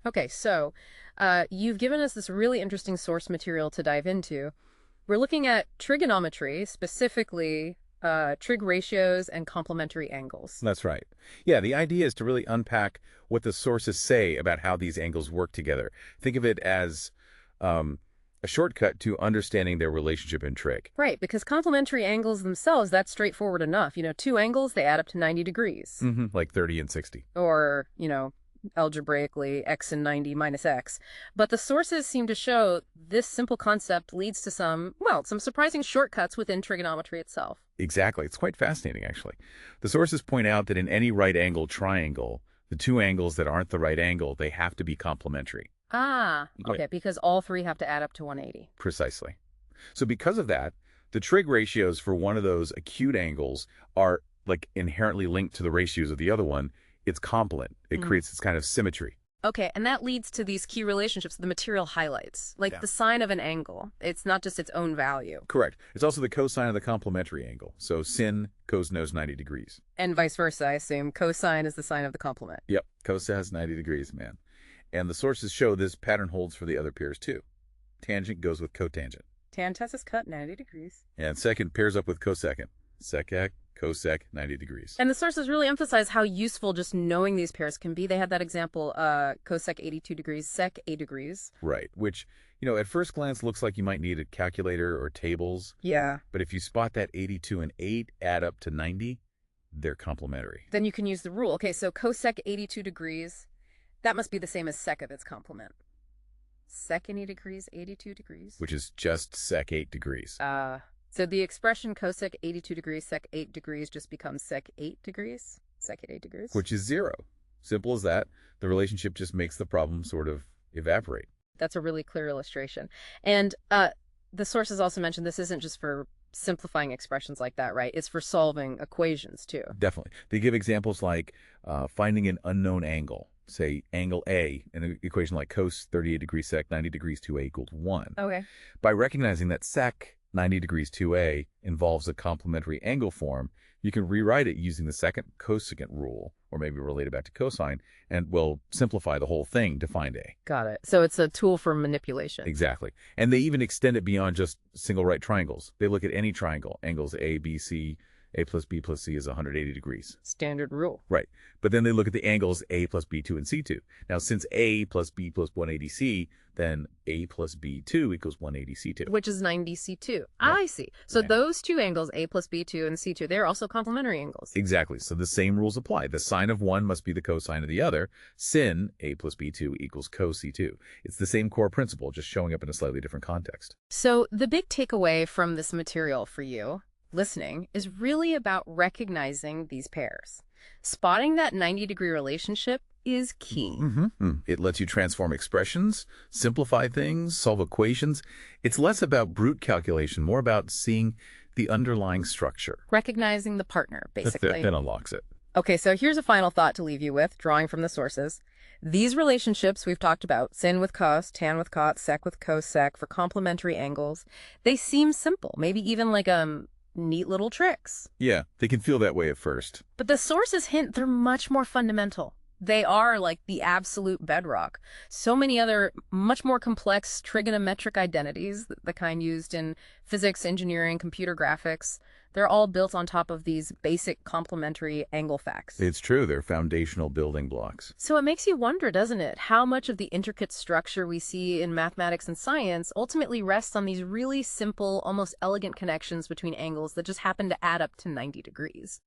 Okay, so you've given us this really interesting source material to dive into. We're looking at trigonometry, specifically trig ratios and complementary angles. That's right. Yeah, the idea is to really unpack what the sources say about how these angles work together. Think of it as um, a shortcut to understanding their relationship in trig. Right, because complementary angles themselves, that's straightforward enough. Two angles, they add up to 90 degrees. Like 30 and 60. Or, algebraically, x and 90 minus x. But the sources seem to show this simple concept leads to some surprising shortcuts within trigonometry itself. Exactly. It's quite fascinating, actually. The sources point out that in any right-angled triangle, the two angles that aren't the right angle, they have to be complementary. Ah, okay, because all three have to add up to 180. Precisely. So because of that, the trig ratios for one of those acute angles are like inherently linked to the ratios of the other one. It's complement. It creates this kind of symmetry. Okay, and that leads to these key relationships the material highlights, like the sine of an angle. It's not just its own value. Correct. It's also the cosine of the complementary angle. So sin cos 90 degrees. And vice versa, I assume. Cosine is the sine of the complement. Yep. Cos has 90 degrees, man. And the sources show this pattern holds for the other pairs too. Tangent goes with cotangent. Tan is cut 90 degrees. And second pairs up with cosecant. Secant, cosec, 90 degrees. And the sources really emphasize how useful just knowing these pairs can be. They had that example, cosec 82 degrees, sec 8 degrees. Right, which, at first glance looks like you might need a calculator or tables. Yeah. But if you spot that 82 and 8 add up to 90, they're complementary. Then you can use the rule. Okay, so cosec 82 degrees, that must be the same as sec of its complement. Sec 80 degrees, 82 degrees. Which is just sec 8 degrees. So the expression cosec 82 degrees, sec 8 degrees just becomes sec 8 degrees, sec 8 degrees. Which is 0. Simple as that. The relationship just makes the problem sort of evaporate. That's a really clear illustration. And the sources also mentioned this isn't just for simplifying expressions like that, right? It's for solving equations, too. Definitely. They give examples like finding an unknown angle. Say angle A in an equation like cos 38 degrees sec 90 degrees 2a equals 1. Okay. By recognizing that sec 90 degrees 2a involves a complementary angle form, you can rewrite it using the second cosecant rule, or maybe relate it back to cosine, and we'll simplify the whole thing to find a. Got it. So it's a tool for manipulation. Exactly. And they even extend it beyond just single right triangles. They look at any triangle, angles A, B, C, A plus B plus C is 180 degrees. Standard rule. Right. But then they look at the angles A plus B2 and C2. Now, since A plus B plus 180C, then A plus B2 equals 180C2. Which is 90C2. I see. So those two angles, A plus B2 and C2, they're also complementary angles. Exactly. So the same rules apply. The sine of one must be the cosine of the other. Sin A plus B2 equals cos C2. It's the same core principle, just showing up in a slightly different context. So the big takeaway from this material for you listening is really about recognizing these pairs. Spotting that 90-degree relationship is key. It lets you transform expressions, simplify things, solve equations. It's less about brute calculation, more about seeing the underlying structure. Recognizing the partner, basically. That unlocks it. Okay, so here's a final thought to leave you with, drawing from the sources. These relationships we've talked about, sin with cos, tan with cot, sec with cosec, for complementary angles, they seem simple, maybe even like neat little tricks. Yeah, they can feel that way at first. But the sources hint they're much more fundamental. They are like the absolute bedrock. So many other much more complex trigonometric identities, the kind used in physics, engineering, computer graphics, they're all built on top of these basic complementary angle facts. It's true, they're foundational building blocks. So it makes you wonder, doesn't it, how much of the intricate structure we see in mathematics and science ultimately rests on these really simple, almost elegant connections between angles that just happen to add up to 90 degrees.